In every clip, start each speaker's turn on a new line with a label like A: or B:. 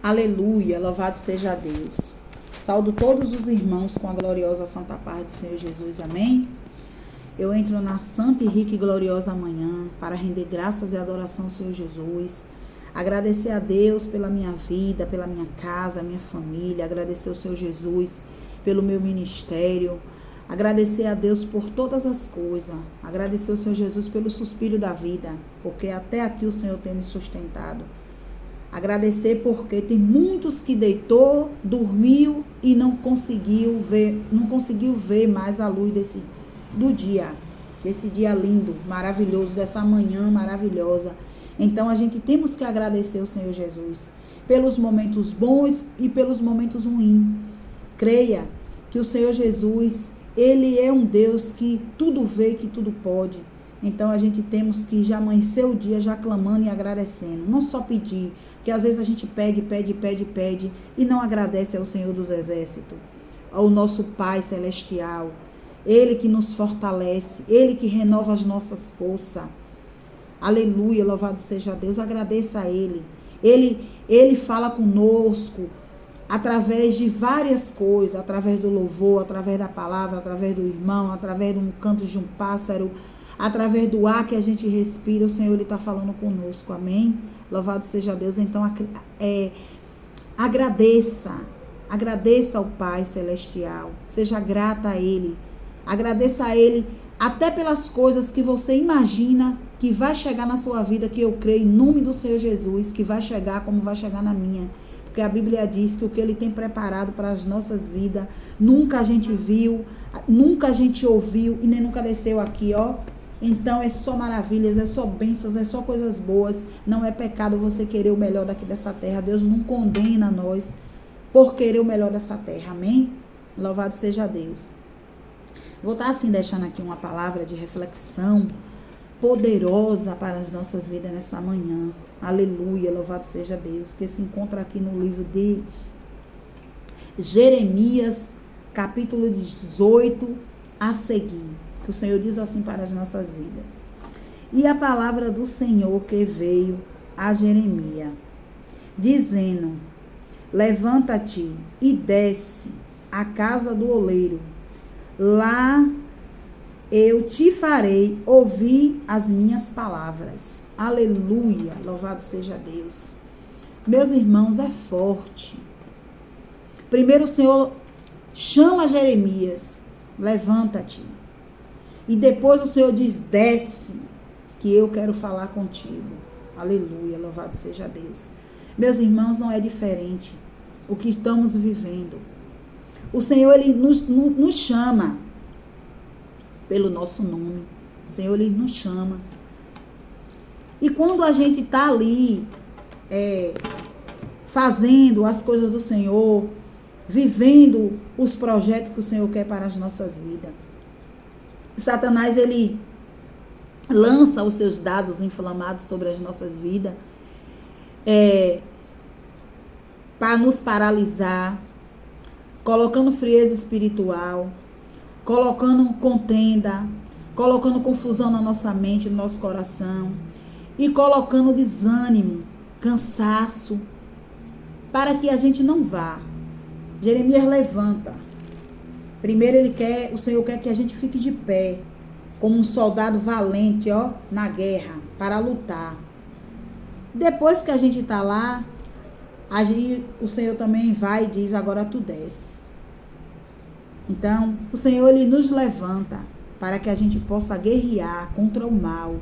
A: Aleluia, louvado seja Deus. Saúdo todos os irmãos com a gloriosa santa paz do Senhor Jesus, amém? Eu entro na santa e rica e gloriosa manhã para render graças e adoração ao Senhor Jesus, agradecer a Deus pela minha vida, pela minha casa, minha família, agradecer ao Senhor Jesus pelo meu ministério, agradecer a Deus por todas as coisas, agradecer ao Senhor Jesus pelo suspiro da vida, porque até aqui o Senhor tem me sustentado. Agradecer porque tem muitos que deitou, dormiu e não conseguiu ver mais a luz desse dia lindo, maravilhoso, dessa manhã maravilhosa. Então a gente temos que agradecer ao Senhor Jesus pelos momentos bons e pelos momentos ruins. Creia que o Senhor Jesus, Ele é um Deus que tudo vê, que tudo pode. Então a gente temos que já amanhecer o dia já clamando e agradecendo, não só pedir, porque às vezes a gente pede e não agradece ao Senhor dos Exércitos, ao nosso Pai Celestial, Ele que nos fortalece, Ele que renova as nossas forças. Aleluia, louvado seja Deus, agradeça a Ele. Ele fala conosco através de várias coisas, através do louvor, através da palavra, através do irmão, através do canto de um pássaro, através do ar que a gente respira, o Senhor está falando conosco, amém? Louvado seja Deus. Então, agradeça ao Pai Celestial, seja grata a Ele, agradeça a Ele até pelas coisas que você imagina que vai chegar na sua vida, que eu creio em nome do Senhor Jesus, que vai chegar como vai chegar na minha. Porque a Bíblia diz que o que Ele tem preparado para as nossas vidas, nunca a gente viu, nunca a gente ouviu e nem nunca desceu aqui, ó. Então é só maravilhas, é só bênçãos, é só coisas boas. Não é pecado você querer o melhor daqui dessa terra. Deus não condena nós por querer o melhor dessa terra, amém? Louvado seja Deus. Vou estar assim deixando aqui uma palavra de reflexão poderosa para as nossas vidas nessa manhã. Aleluia, louvado seja Deus, que se encontra aqui no livro de Jeremias, capítulo 18 a seguir, que o Senhor diz assim para as nossas vidas. E a palavra do Senhor que veio a Jeremias, dizendo: levanta-te e desce à casa do oleiro, lá eu te farei ouvir as minhas palavras. Aleluia, louvado seja Deus. Meus irmãos, é forte. Primeiro o Senhor chama Jeremias, levanta-te. E depois o Senhor diz, desce, que eu quero falar contigo. Aleluia, louvado seja Deus. Meus irmãos, não é diferente o que estamos vivendo. O Senhor, Ele nos chama pelo nosso nome. O Senhor, Ele nos chama. E quando a gente está ali, fazendo as coisas do Senhor, vivendo os projetos que o Senhor quer para as nossas vidas, Satanás, ele lança os seus dados inflamados sobre as nossas vidas, para nos paralisar, colocando frieza espiritual, colocando contenda, colocando confusão na nossa mente, no nosso coração, e colocando desânimo, cansaço, para que a gente não vá. Jeremias levanta. Primeiro o Senhor quer que a gente fique de pé, como um soldado valente, ó, na guerra, para lutar. Depois que a gente está lá, o Senhor também vai e diz, agora tu desce. Então, o Senhor, Ele nos levanta para que a gente possa guerrear contra o mal,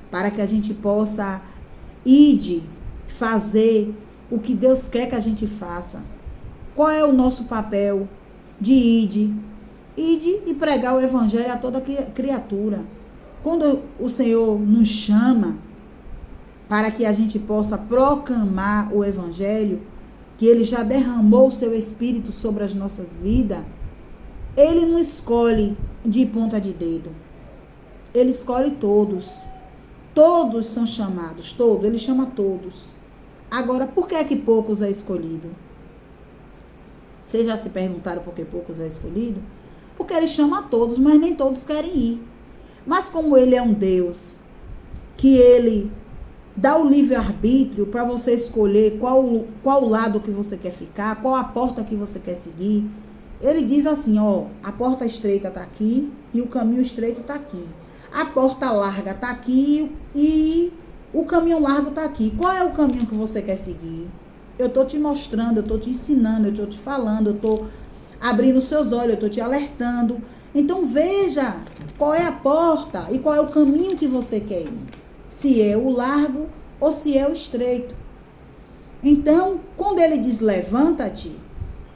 A: para que a gente possa fazer o que Deus quer que a gente faça. Qual é o nosso papel? De ide e pregar o evangelho a toda criatura. Quando o Senhor nos chama para que a gente possa proclamar o evangelho, que Ele já derramou o seu Espírito sobre as nossas vidas, Ele não escolhe de ponta de dedo. Ele escolhe todos. Todos são chamados, todos. Ele chama todos. Agora, por que é que poucos é escolhido? Vocês já se perguntaram por que poucos é escolhido? Porque Ele chama a todos, mas nem todos querem ir. Mas como Ele é um Deus que Ele dá o livre-arbítrio para você escolher qual lado que você quer ficar, qual a porta que você quer seguir. Ele diz assim, ó, a porta estreita está aqui e o caminho estreito está aqui. A porta larga está aqui e o caminho largo está aqui. Qual é o caminho que você quer seguir? Eu estou te mostrando, eu estou te ensinando, eu estou te falando, eu estou abrindo os seus olhos, eu estou te alertando. Então veja qual é a porta e qual é o caminho que você quer ir. Se é o largo ou se é o estreito. Então, quando ele diz levanta-te,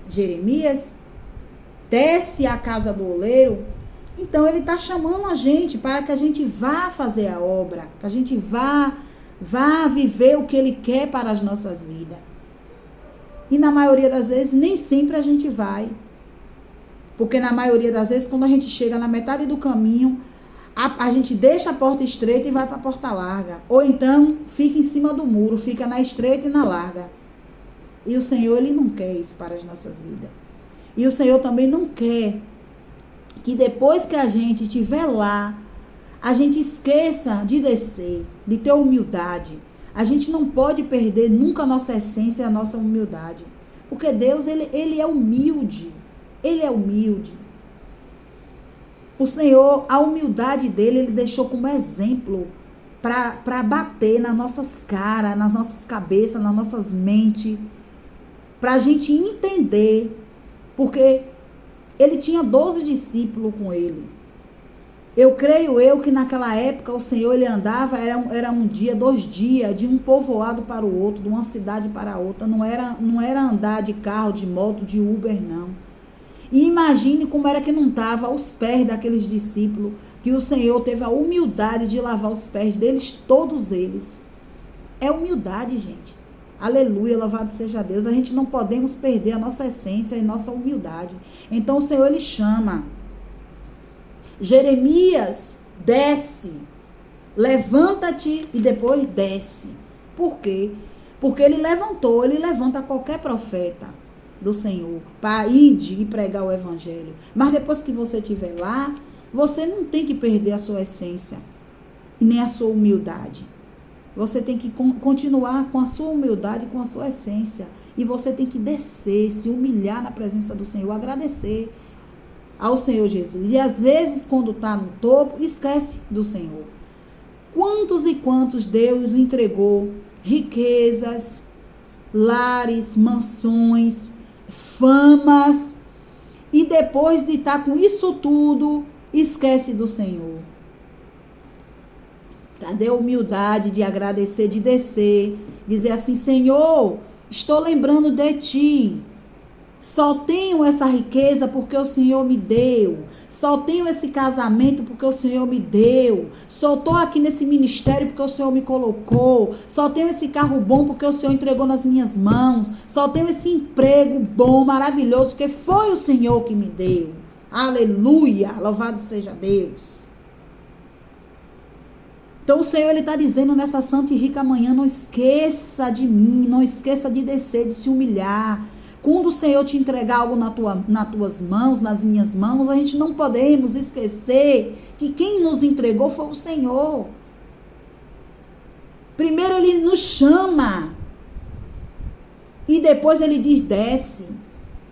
A: Jeremias, desce à casa do oleiro, então ele está chamando a gente para que a gente vá fazer a obra, que a gente vá viver o que ele quer para as nossas vidas. E na maioria das vezes, nem sempre a gente vai. Porque na maioria das vezes, quando a gente chega na metade do caminho, a gente deixa a porta estreita e vai para a porta larga. Ou então, fica em cima do muro, fica na estreita e na larga. E o Senhor, ele não quer isso para as nossas vidas. E o Senhor também não quer que depois que a gente estiver lá, a gente esqueça de descer, de ter humildade. A gente não pode perder nunca a nossa essência e a nossa humildade. Porque Deus, ele é humilde. Ele é humilde. O Senhor, a humildade dele, ele deixou como exemplo para bater nas nossas caras, nas nossas cabeças, nas nossas mentes. Para a gente entender. Porque ele tinha 12 discípulos com ele. Eu creio que naquela época o Senhor, ele andava, era um dia, 2 dias, de um povoado para o outro, de uma cidade para a outra. Não era andar de carro, de moto, de Uber, não. E imagine como era que não estava aos pés daqueles discípulos, que o Senhor teve a humildade de lavar os pés deles, todos eles. É humildade, gente. Aleluia, louvado seja Deus. A gente não podemos perder a nossa essência e nossa humildade. Então o Senhor, ele chama. Jeremias, desce. Levanta-te e depois desce. Por quê? Porque ele levanta qualquer profeta do Senhor para ir e pregar o evangelho. Mas depois que você estiver lá, você não tem que perder a sua essência e nem a sua humildade. Você tem que continuar com a sua humildade, com a sua essência. E você tem que descer, se humilhar na presença do Senhor, agradecer ao Senhor Jesus. E às vezes, quando está no topo, esquece do Senhor. Quantos e quantos Deus entregou riquezas, lares, mansões, famas, e depois de estar com isso tudo, esquece do Senhor. Cadê a humildade de agradecer, de descer, dizer assim, Senhor, estou lembrando de Ti. Só tenho essa riqueza porque o Senhor me deu. Só tenho esse casamento porque o Senhor me deu. Só estou aqui nesse ministério porque o Senhor me colocou. Só tenho esse carro bom porque o Senhor entregou nas minhas mãos. Só tenho esse emprego bom, maravilhoso, porque foi o Senhor que me deu. Aleluia! Louvado seja Deus. Então o Senhor, ele está dizendo nessa santa e rica manhã, não esqueça de mim, não esqueça de descer, de se humilhar. Quando o Senhor te entregar algo nas tuas mãos, nas minhas mãos, a gente não podemos esquecer que quem nos entregou foi o Senhor. Primeiro ele nos chama e depois ele diz, desce,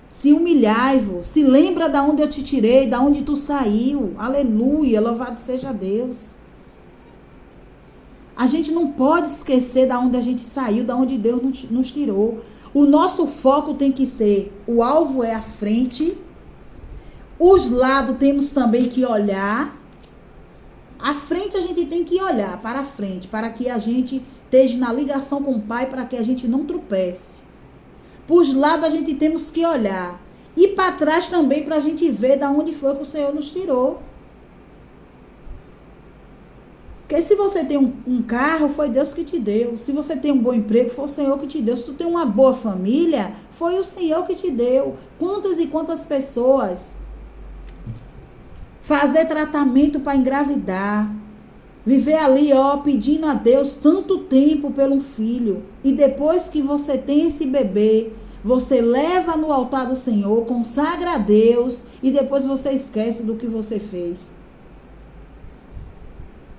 A: se humilhai-vos, se lembra da onde eu te tirei, da onde tu saiu. Aleluia, louvado seja Deus. A gente não pode esquecer da onde a gente saiu, da onde Deus nos tirou. O nosso foco tem que ser, o alvo é a frente, os lados temos também que olhar. A frente a gente tem que olhar para a frente, para que a gente esteja na ligação com o Pai, para que a gente não tropece. Para os lados a gente temos que olhar. E para trás também, para a gente ver da onde foi que o Senhor nos tirou. Porque se você tem um carro, foi Deus que te deu. Se você tem um bom emprego, foi o Senhor que te deu. Se tu tem uma boa família, foi o Senhor que te deu. Quantas e quantas pessoas fazer tratamento para engravidar, viver ali, pedindo a Deus tanto tempo pelo filho. E depois que você tem esse bebê, você leva no altar do Senhor, consagra a Deus e depois você esquece do que você fez.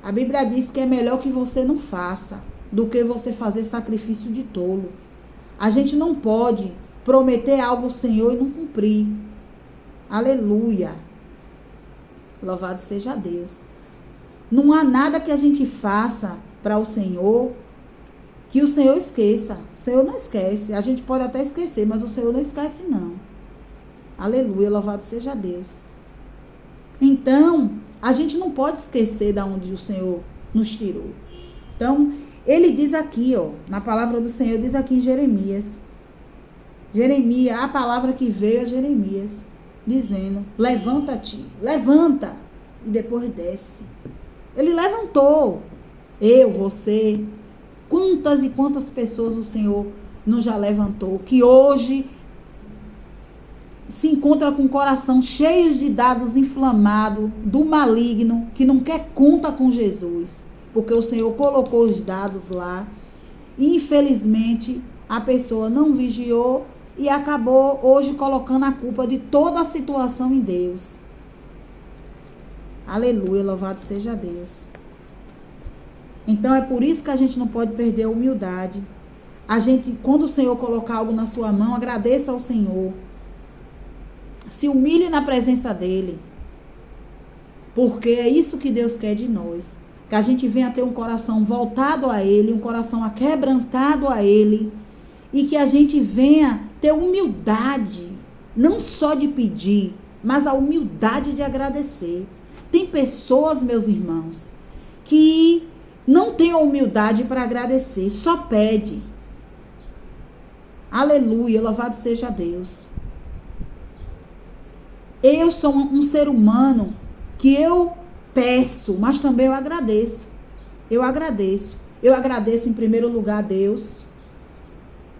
A: A Bíblia diz que é melhor que você não faça. do que você fazer sacrifício de tolo. A gente não pode prometer algo ao Senhor e não cumprir. Aleluia. Louvado seja Deus. Não há nada que a gente faça para o Senhor que o Senhor esqueça. O Senhor não esquece. A gente pode até esquecer, mas o Senhor não esquece, não. Aleluia, louvado seja Deus. Então, a gente não pode esquecer de onde o Senhor nos tirou. Então, ele diz aqui, ó, na palavra do Senhor, diz aqui em Jeremias. Jeremias, a palavra que veio a Jeremias, dizendo, levanta-te, levanta, e depois desce. Ele levantou, eu, você, quantas e quantas pessoas o Senhor não já levantou, que hoje se encontra com o coração cheio de dados inflamados, do maligno, que não quer conta com Jesus, porque o Senhor colocou os dados lá, e infelizmente a pessoa não vigiou e acabou hoje colocando a culpa de toda a situação em Deus. Aleluia, louvado seja Deus. Então é por isso que a gente não pode perder a humildade. A gente, quando o Senhor colocar algo na sua mão, agradeça ao Senhor. Se humilhe na presença dele. Porque é isso que Deus quer de nós. Que a gente venha ter um coração voltado a ele, um coração aquebrantado a ele. E que a gente venha ter humildade, não só de pedir, mas a humildade de agradecer. Tem pessoas, meus irmãos, que não têm a humildade para agradecer, só pede. Aleluia, louvado seja Deus. Eu sou um ser humano que eu peço, mas também eu agradeço. Eu agradeço. Eu agradeço em primeiro lugar a Deus.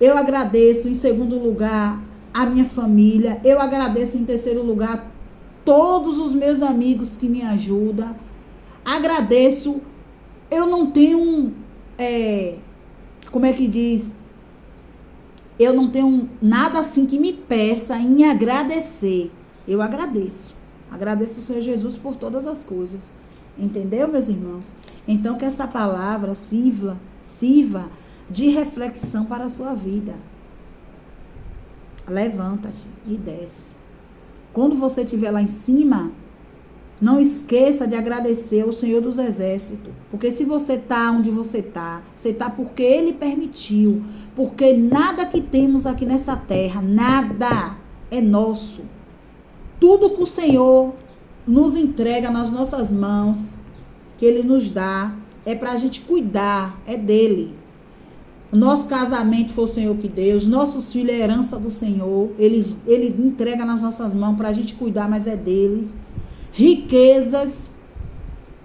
A: Eu agradeço em segundo lugar a minha família. Eu agradeço em terceiro lugar todos os meus amigos que me ajudam. Agradeço. Eu não tenho, como é que diz? Eu não tenho nada assim que me peça em agradecer. Eu agradeço. Agradeço ao Senhor Jesus por todas as coisas. Entendeu, meus irmãos? Então, que essa palavra sirva de reflexão para a sua vida. Levanta-te e desce. Quando você estiver lá em cima, não esqueça de agradecer ao Senhor dos Exércitos. Porque se você está onde você está porque Ele permitiu. Porque nada que temos aqui nessa terra, nada é nosso. Tudo que o Senhor nos entrega nas nossas mãos, que Ele nos dá, é para a gente cuidar, é dele. O nosso casamento foi o Senhor que deu, os nossos filhos é herança do Senhor, Ele entrega nas nossas mãos para a gente cuidar, mas é deles. Riquezas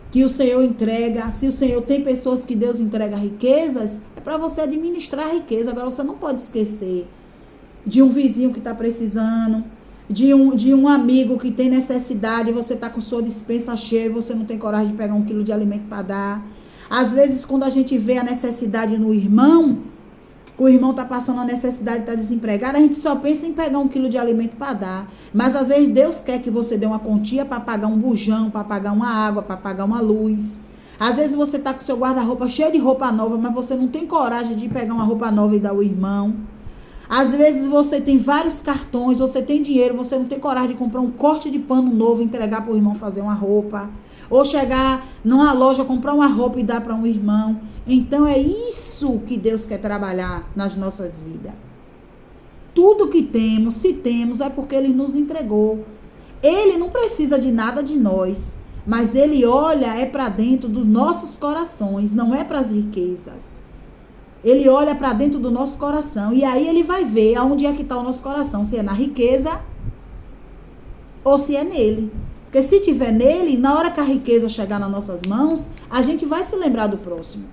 A: que o Senhor entrega, se o Senhor tem pessoas que Deus entrega riquezas, é para você administrar a riqueza. Agora você não pode esquecer de um vizinho que está precisando, de um amigo que tem necessidade, você está com sua despensa cheia e você não tem coragem de pegar 1 quilo de alimento para dar. Às vezes, quando a gente vê a necessidade no irmão, o irmão está passando a necessidade, está desempregado, a gente só pensa em pegar 1 quilo de alimento para dar. Mas às vezes Deus quer que você dê uma quantia para pagar um bujão, para pagar uma água, para pagar uma luz. Às vezes você está com seu guarda-roupa cheio de roupa nova, mas você não tem coragem de pegar uma roupa nova e dar ao irmão. Às vezes você tem vários cartões, você tem dinheiro, você não tem coragem de comprar um corte de pano novo e entregar para o irmão fazer uma roupa. Ou chegar numa loja, comprar uma roupa e dar para um irmão. Então é isso que Deus quer trabalhar nas nossas vidas. Tudo que temos, se temos, é porque Ele nos entregou. Ele não precisa de nada de nós, mas Ele olha para dentro dos nossos corações, não é para as riquezas. Ele olha para dentro do nosso coração e aí Ele vai ver aonde é que está o nosso coração, se é na riqueza ou se é nele. Porque se tiver nele, na hora que a riqueza chegar nas nossas mãos, a gente vai se lembrar do próximo.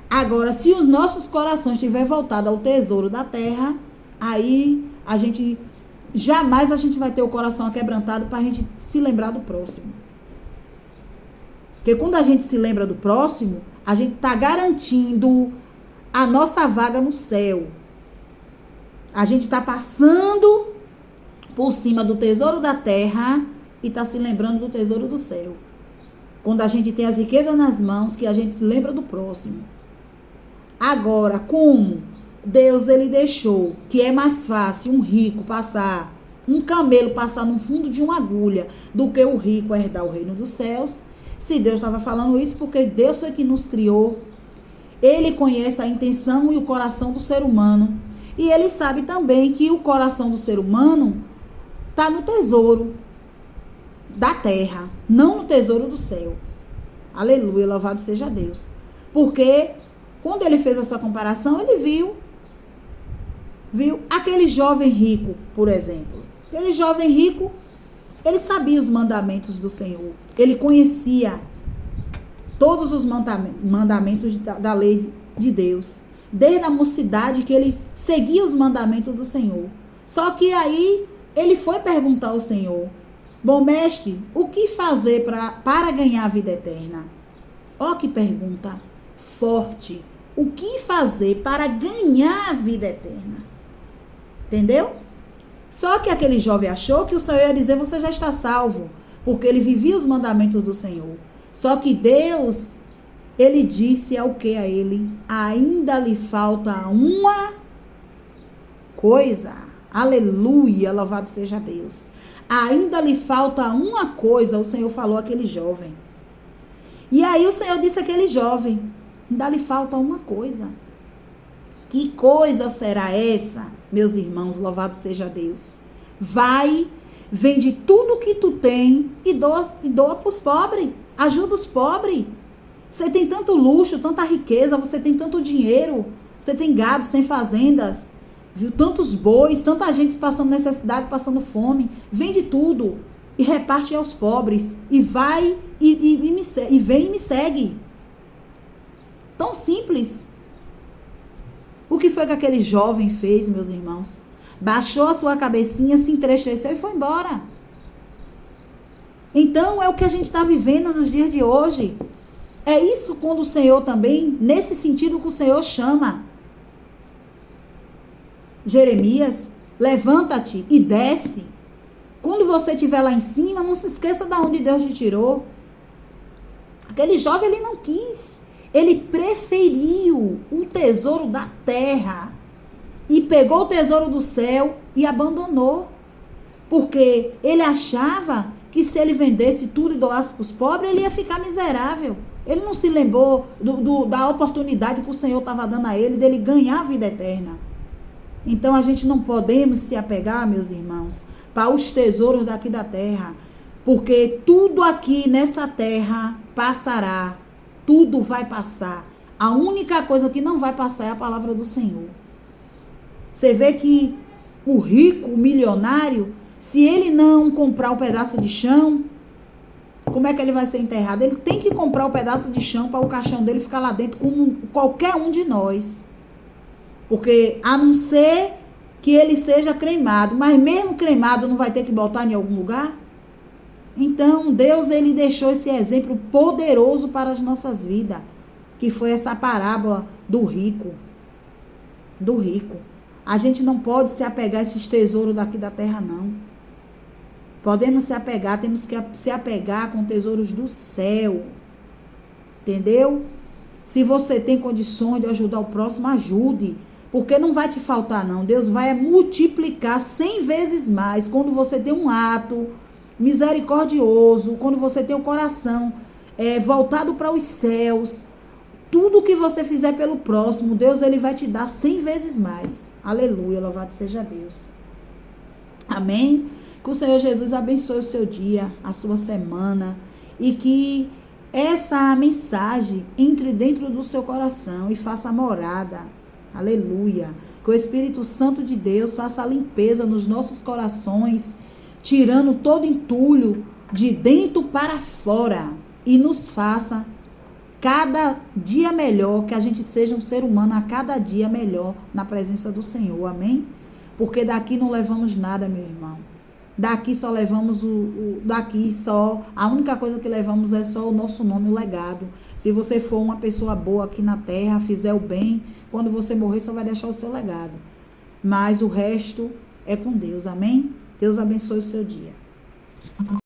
A: Agora, se os nossos corações estiverem voltados ao tesouro da terra, aí jamais a gente vai ter o coração aquebrantado para a gente se lembrar do próximo. Porque quando a gente se lembra do próximo, a gente está garantindo a nossa vaga no céu. A gente está passando por cima do tesouro da terra e está se lembrando do tesouro do céu. Quando a gente tem as riquezas nas mãos, que a gente se lembra do próximo. Agora, como Deus ele deixou que é mais fácil um rico passar, um camelo passar no fundo de uma agulha, do que o rico herdar o reino dos céus, se Deus estava falando isso, porque Deus foi que nos criou, ele conhece a intenção e o coração do ser humano, e ele sabe também que o coração do ser humano está no tesouro da terra, não no tesouro do céu. Aleluia, louvado seja Deus. Porque quando ele fez essa comparação, ele viu aquele jovem rico, por exemplo. Aquele jovem rico, ele sabia os mandamentos do Senhor. Ele conhecia todos os mandamentos da lei de Deus. Desde a mocidade que ele seguia os mandamentos do Senhor. Só que aí ele foi perguntar ao Senhor: bom mestre, o que fazer para ganhar a vida eterna? Ó que pergunta forte. O que fazer para ganhar a vida eterna? Entendeu? Só que aquele jovem achou que o Senhor ia dizer: você já está salvo, porque ele vivia os mandamentos do Senhor. Só que Deus, ele disse ao que a ele? Ainda lhe falta uma coisa. Aleluia, louvado seja Deus. Ainda lhe falta uma coisa, o Senhor falou àquele jovem. E aí o Senhor disse àquele jovem: ainda lhe falta uma coisa. Que coisa será essa, meus irmãos, louvado seja Deus? Vai, vende tudo que tu tem e doa para os pobres. Ajuda os pobres. Você tem tanto luxo, tanta riqueza, você tem tanto dinheiro, você tem gado, você tem fazendas, viu? Tantos bois, tanta gente passando necessidade, passando fome. Vende tudo e reparte aos pobres. E vai e vem e me segue. Tão simples. O que foi que aquele jovem fez, meus irmãos? Baixou a sua cabecinha, se entristeceu e foi embora. Então, é o que a gente está vivendo nos dias de hoje. É isso quando o Senhor também, nesse sentido que o Senhor chama Jeremias: levanta-te e desce. Quando você estiver lá em cima, não se esqueça de onde Deus te tirou. Aquele jovem, ele não quis. Ele preferiu o tesouro da terra e pegou o tesouro do céu e abandonou. Porque ele achava que se ele vendesse tudo e doasse para os pobres, ele ia ficar miserável. Ele não se lembrou da oportunidade que o Senhor estava dando a ele, dele ganhar a vida eterna. Então, a gente não podemos se apegar, meus irmãos, para os tesouros daqui da terra. Porque tudo aqui nessa terra passará. Tudo vai passar. A única coisa que não vai passar é a palavra do Senhor. Você vê que o rico, o milionário, se ele não comprar um pedaço de chão, como é que ele vai ser enterrado? Ele tem que comprar um pedaço de chão para o caixão dele ficar lá dentro como qualquer um de nós. Porque a não ser que ele seja cremado, mas mesmo cremado não vai ter que botar em algum lugar? Então, Deus, ele deixou esse exemplo poderoso para as nossas vidas, que foi essa parábola do rico. Do rico. A gente não pode se apegar a esses tesouros daqui da terra, não. Podemos se apegar, temos que se apegar com tesouros do céu. Entendeu? Se você tem condições de ajudar o próximo, ajude. Porque não vai te faltar, não. Deus vai multiplicar 100 vezes mais quando você tem um ato misericordioso, quando você tem o coração voltado para os céus. Tudo que você fizer pelo próximo, Deus, ele vai te dar 100 vezes mais. Aleluia, louvado seja Deus. Amém? Que o Senhor Jesus abençoe o seu dia, a sua semana, e que essa mensagem entre dentro do seu coração e faça morada. Aleluia. Que o Espírito Santo de Deus faça a limpeza nos nossos corações, tirando todo entulho de dentro para fora, e nos faça cada dia melhor, que a gente seja um ser humano a cada dia melhor na presença do Senhor, amém? Porque daqui não levamos nada, meu irmão. Daqui só levamos a única coisa que levamos é só o nosso nome, o legado. Se você for uma pessoa boa aqui na terra, fizer o bem, quando você morrer só vai deixar o seu legado. Mas o resto é com Deus, amém? Deus abençoe o seu dia.